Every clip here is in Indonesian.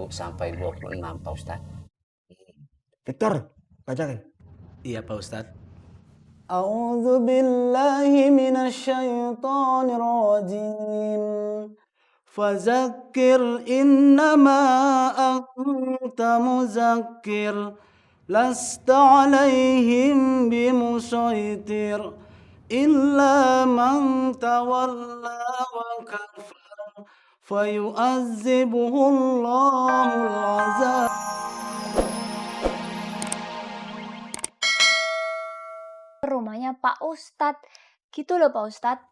sampai 26, Pak Ustadz. Victor, bacakan. Iya, Pak Ustadz. A'udzu billahi minasyaitonir rajim. Fadzakir innama anta muzakkir lasta 'alaihim bimusaitir illa man tawalla wa kafar fayu'adzibuhullahu al'azab. Rumahnya Pak Ustadz. Gitu loh Pak Ustadz.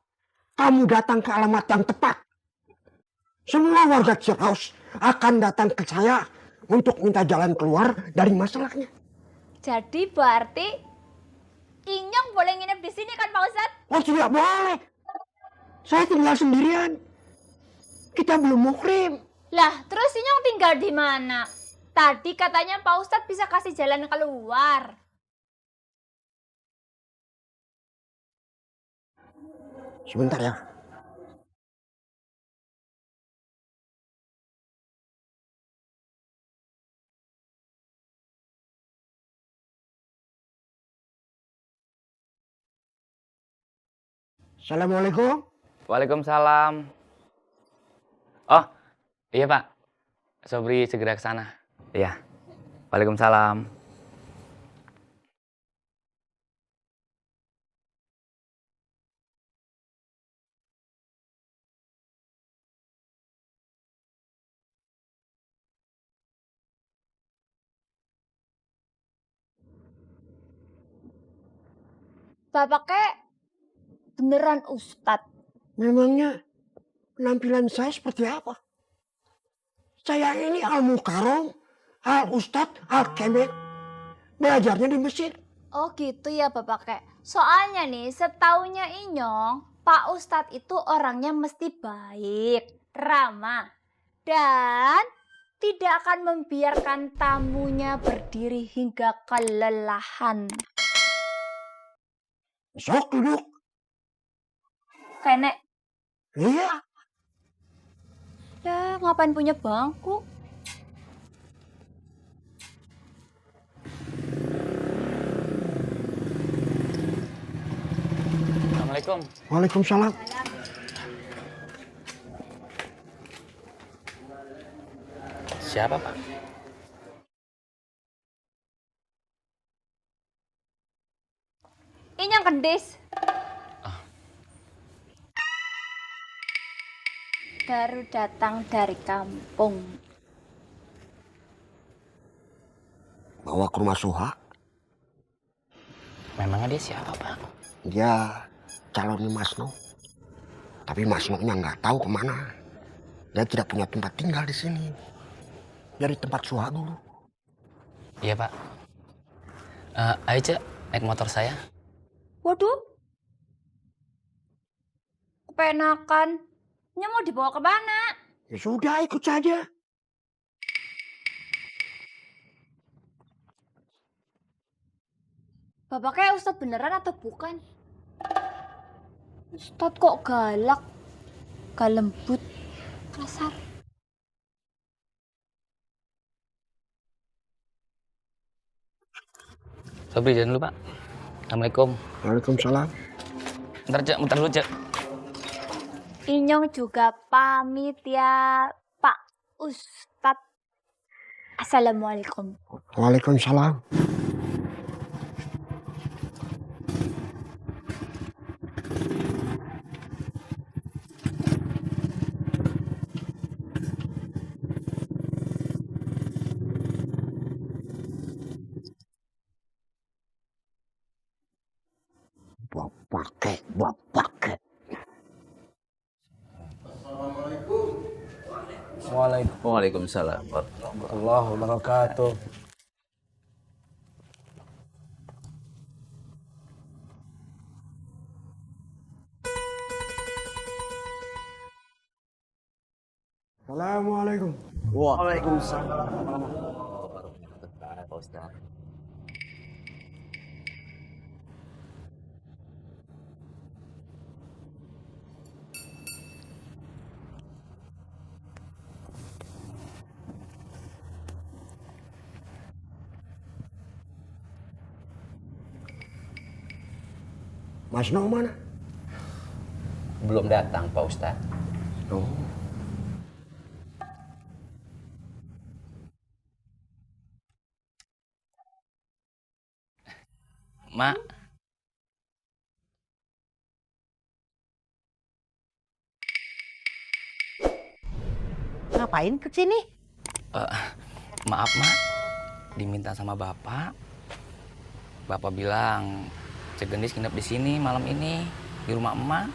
Kamu datang ke alamat yang tepat. Semua warga Ciraos akan datang ke saya untuk minta jalan keluar dari masalahnya. Jadi berarti Inyong boleh nginep di sini kan Pak Ustadz? Oh, tidak boleh. Saya tinggal sendirian. Kita belum muhrim. Lah, terus Inyong tinggal di mana? Tadi katanya Pak Ustadz bisa kasih jalan keluar. Sebentar ya. Assalamualaikum. Waalaikumsalam. Oh, iya Pak. Sobri segera ke sana. Iya. Waalaikumsalam. Bapaknya beneran Ustadz. Memangnya penampilan saya seperti apa? Saya ini Al-Mukarram, Al-Ustadz, Al-Kemet. Belajarnya di Mesir. Oh gitu ya Bapaknya. Soalnya nih, setaunya Inyong, Pak Ustadz itu orangnya mesti baik, ramah, dan tidak akan membiarkan tamunya berdiri hingga kelelahan. Sok duduk. Kenek, Iya. ya ngapain punya bangku? Assalamualaikum. Waalaikumsalam. Siapa Pak? Inyong kendis. Baru datang dari kampung. Bawa ke rumah Suha. Memangnya dia siapa Pak? Dia calon Mas No. Tapi Mas No-nya nggak tahu kemana. Dia tidak punya tempat tinggal di sini. Dari tempat Suha dulu. Iya Pak. Ayo Cek, naik motor saya. Waduh. Kepenakan. Nya mau dibawa ke mana? Ya sudah, ikut saja. Bapaknya Ustadz beneran atau bukan? Ustadz kok galak, gak lembut, kasar. Sobri jalan dulu Pak. Assalamualaikum. Waalaikumsalam. Ntar Cek, bentar dulu Cek. Inyong juga pamit ya, Pak Ustadz. Assalamualaikum. Waalaikumsalam. Buat pakai. Waalaikumsalam warahmatullahi wabarakatuh. Assalamualaikum. Waalaikumsalam warahmatullahi wabarakatuh, Pak Ustadz. Masno mana? Belum datang Pak Ustadz. Oh. Mak, Ngapain ke sini? maaf mak, diminta sama bapak. Bapak bilang Cek Gendis nginep di sini malam ini di rumah emak.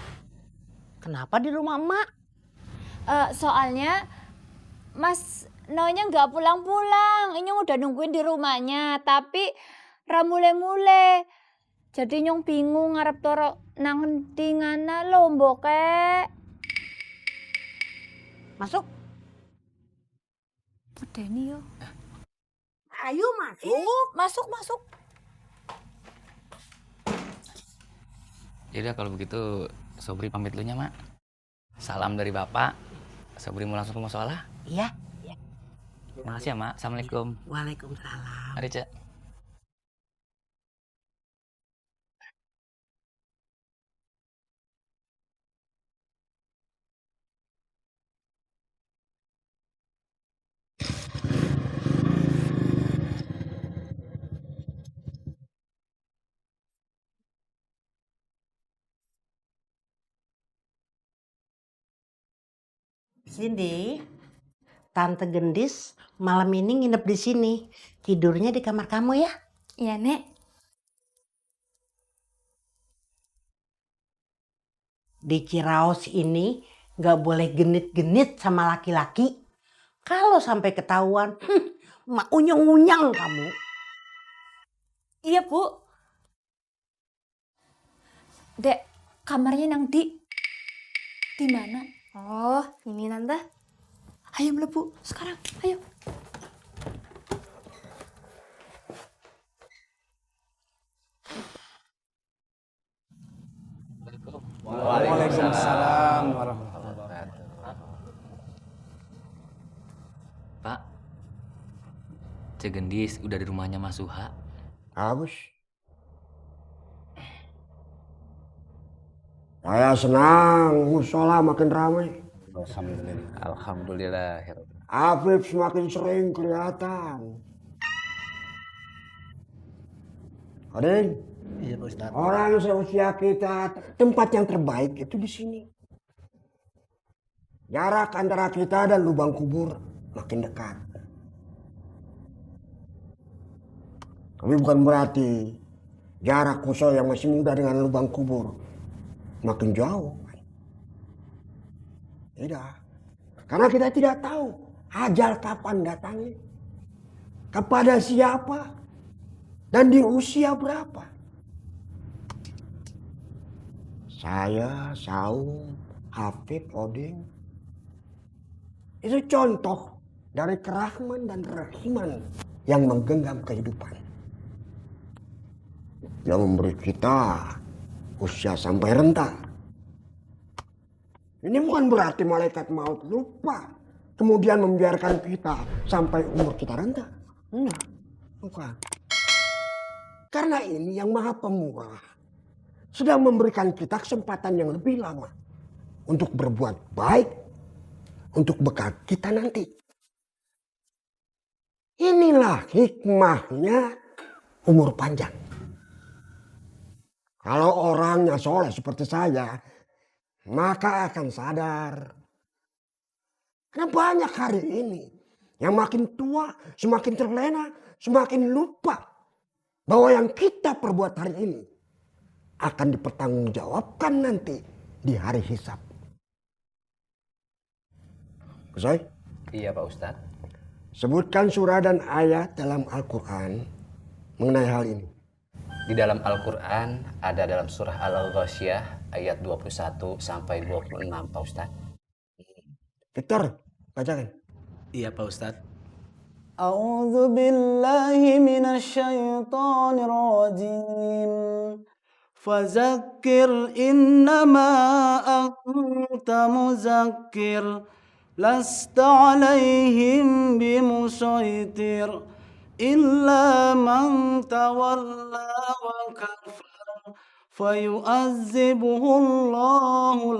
Kenapa di rumah emak? Soalnya Mas Nonya nggak pulang-pulang. Inyong udah nungguin di rumahnya, tapi ramule-mule. Jadi nyong bingung ngarep toro nang endi ngana lho mbok kek. Masuk. Medeni yo. Ayo masuk. Masuk. Yaudah kalau begitu Sobri pamit dulunya mak. Salam dari bapak. Sobri mau langsung ke musola. Iya. Makasih ya mak. Assalamualaikum. Waalaikumsalam. Mari Cek. Cindy, Tante Gendis malam ini nginep di sini. Tidurnya di kamar kamu ya. Iya, Nek. Di Ciraos ini nggak boleh genit-genit sama laki-laki. Kalau sampai ketahuan, mak unyang-unyang kamu. Iya, Bu. Dek, kamarnya nang di mana? Oh, ini Tante. Ayo mlebu sekarang, ayo. Waalaikumsalam warahmatullahi wabarakatuh. Pak, Cek Gendis udah di rumahnya Mas Suha. Bagus. Saya senang musola makin ramai. Alhamdulillah. Afif semakin sering kelihatan. Adin, Iya Pak Ustadz. orang seusia kita, tempat yang terbaik itu di sini. Jarak antara kita dan lubang kubur makin dekat. Tapi bukan berarti jarak Kuso yang masih muda dengan lubang kubur makin jauh. Tidak. Karena kita tidak tahu ajal kapan datangnya, kepada siapa, dan di usia berapa. Saya, Saum, Hafid, Odin, itu contoh dari kerahman dan rahiman yang menggenggam kehidupan. Yang memberi kita usia sampai renta. Ini bukan berarti malaikat maut lupa kemudian membiarkan kita sampai umur kita renta. Enggak, bukan. Karena ini yang Maha Pemurah sedang memberikan kita kesempatan yang lebih lama untuk berbuat baik untuk bekal kita nanti. Inilah hikmahnya umur panjang. Kalau orangnya soleh seperti saya, maka akan sadar. Karena banyak hari ini yang makin tua, semakin terlena, semakin lupa bahwa yang kita perbuat hari ini akan dipertanggungjawabkan nanti di hari hisab. Usai? Iya Pak Ustadz. Sebutkan surah dan ayat dalam Al-Quran mengenai hal ini. Di dalam Al-Quran ada dalam surah Al-Ghasyiyah ayat 21 sampai 26 Pak Ustadz. Victor, bacakan. Iya Pak Ustadz. A'udzu billahi minasyaitonir rajim. Fadzakir innama anta muzakkir. Lasta 'alaihim bimusaitir. إلا من تولى وكفر فيعذبه الله